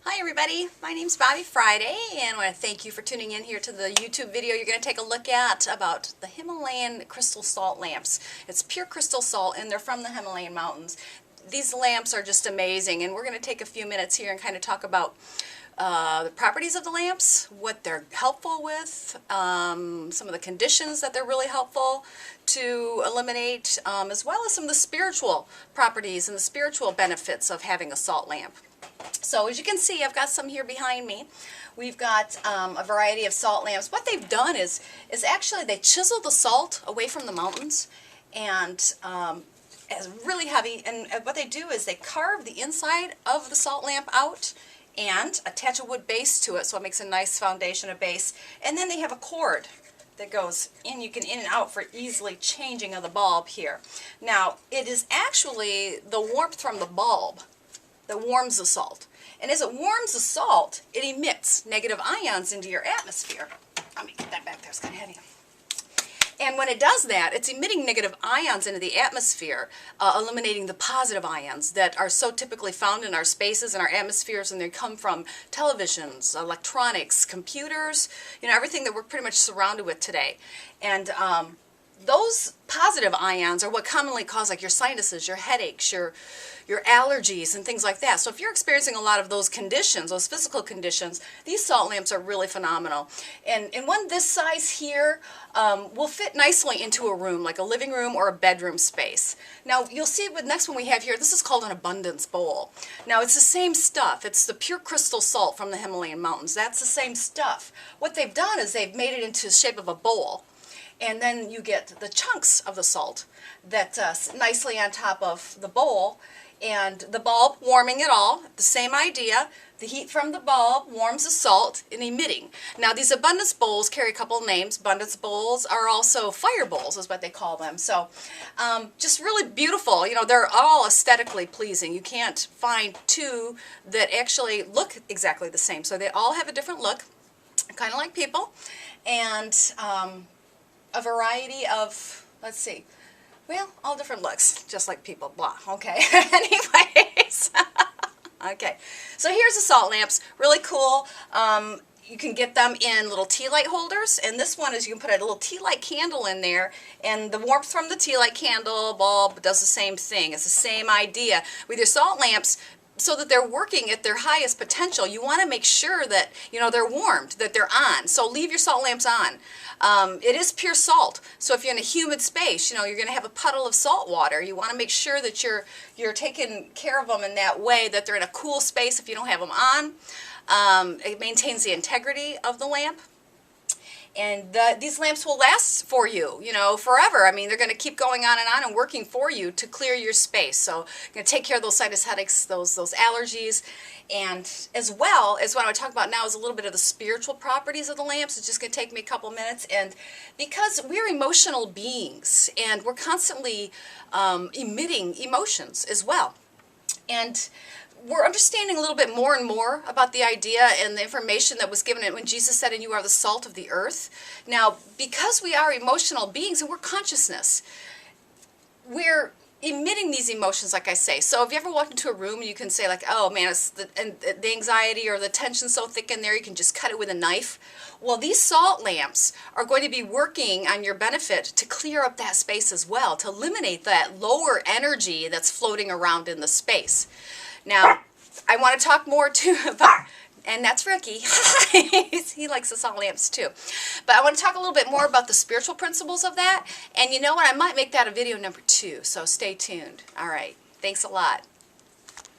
Hi everybody, my name's Bobby Friday and I want to thank you for tuning in here to the YouTube video you're going to take a look at about the Himalayan crystal salt lamps. It's pure crystal salt and they're from the Himalayan mountains. These lamps are just amazing and we're going to take a few minutes here and kind of talk about the properties of the lamps, what they're helpful with, some of the conditions that they're really helpful to eliminate, as well as some of the spiritual properties and the spiritual benefits of having a salt lamp. So as you can see, I've got some here behind me. We've got a variety of salt lamps. What they've done is actually they chisel the salt away from the mountains and it's really heavy, and what they do is they carve the inside of the salt lamp out and attach a wood base to it so it makes a nice foundation, a base, and then they have a cord that goes in. You can in and out for easily changing of the bulb here. Now it is actually the warmth from the bulb that warms the salt, and as it warms the salt it emits negative ions into your atmosphere. Let me get that back there, it's kind of heavy. And when it does that, it's emitting negative ions into the atmosphere, eliminating the positive ions that are so typically found in our spaces and our atmospheres, and they come from televisions, electronics, computers, you know, everything that we're pretty much surrounded with today. And those positive ions are what commonly cause like your sinuses, your headaches, your allergies and things like that. So if you're experiencing a lot of those conditions, those physical conditions, these salt lamps are really phenomenal. And one this size here will fit nicely into a room, like a living room or a bedroom space. Now you'll see with the next one we have here, this is called an abundance bowl. Now it's the same stuff. It's the pure crystal salt from the Himalayan mountains. That's the same stuff. What they've done is they've made it into the shape of a bowl. And then you get the chunks of the salt that nicely on top of the bowl, and the bulb warming it all. The same idea. The heat from the bulb warms the salt in emitting. Now these abundance bowls carry a couple of names. Abundance bowls are also fire bowls is what they call them. So just really beautiful. You know, they're all aesthetically pleasing. You can't find two that actually look exactly the same. So they all have a different look, kind of like people, and a variety of, let's see, well, all different looks, just like people, blah, okay. Anyways, okay, so here's the salt lamps, really cool. You can get them in little tea light holders, and this one is you can put a little tea light candle in there, and the warmth from the tea light candle bulb does the same thing. It's the same idea. With your salt lamps, so that they're working at their highest potential, you want to make sure that, you know, they're warmed, that they're on. So leave your salt lamps on. It is pure salt, so if you're in a humid space, you know, you're going to have a puddle of salt water. You want to make sure that you're taking care of them in that way, that they're in a cool space if you don't have them on. It maintains the integrity of the lamp. And these lamps will last for you, you know, forever. I mean, they're going to keep going on and working for you to clear your space. So you're going to take care of those sinus headaches, those allergies. And as well as what I want to talk about now is a little bit of the spiritual properties of the lamps. It's just going to take me a couple minutes. And because we're emotional beings and we're constantly emitting emotions as well. And we're understanding a little bit more and more about the idea and the information that was given when Jesus said, and you are the salt of the earth. Now, because we are emotional beings and we're consciousness, we're emitting these emotions, like I say. So if you ever walk into a room and you can say like, oh man, it's the anxiety or the tension so thick in there, you can just cut it with a knife. Well, these salt lamps are going to be working on your benefit to clear up that space as well, to eliminate that lower energy that's floating around in the space. Now, I want to talk more too about, and that's Ricky, he likes the salt lamps too. But I want to talk a little bit more about the spiritual principles of that, and you know what, I might make that a video number 2, so stay tuned. All right, thanks a lot.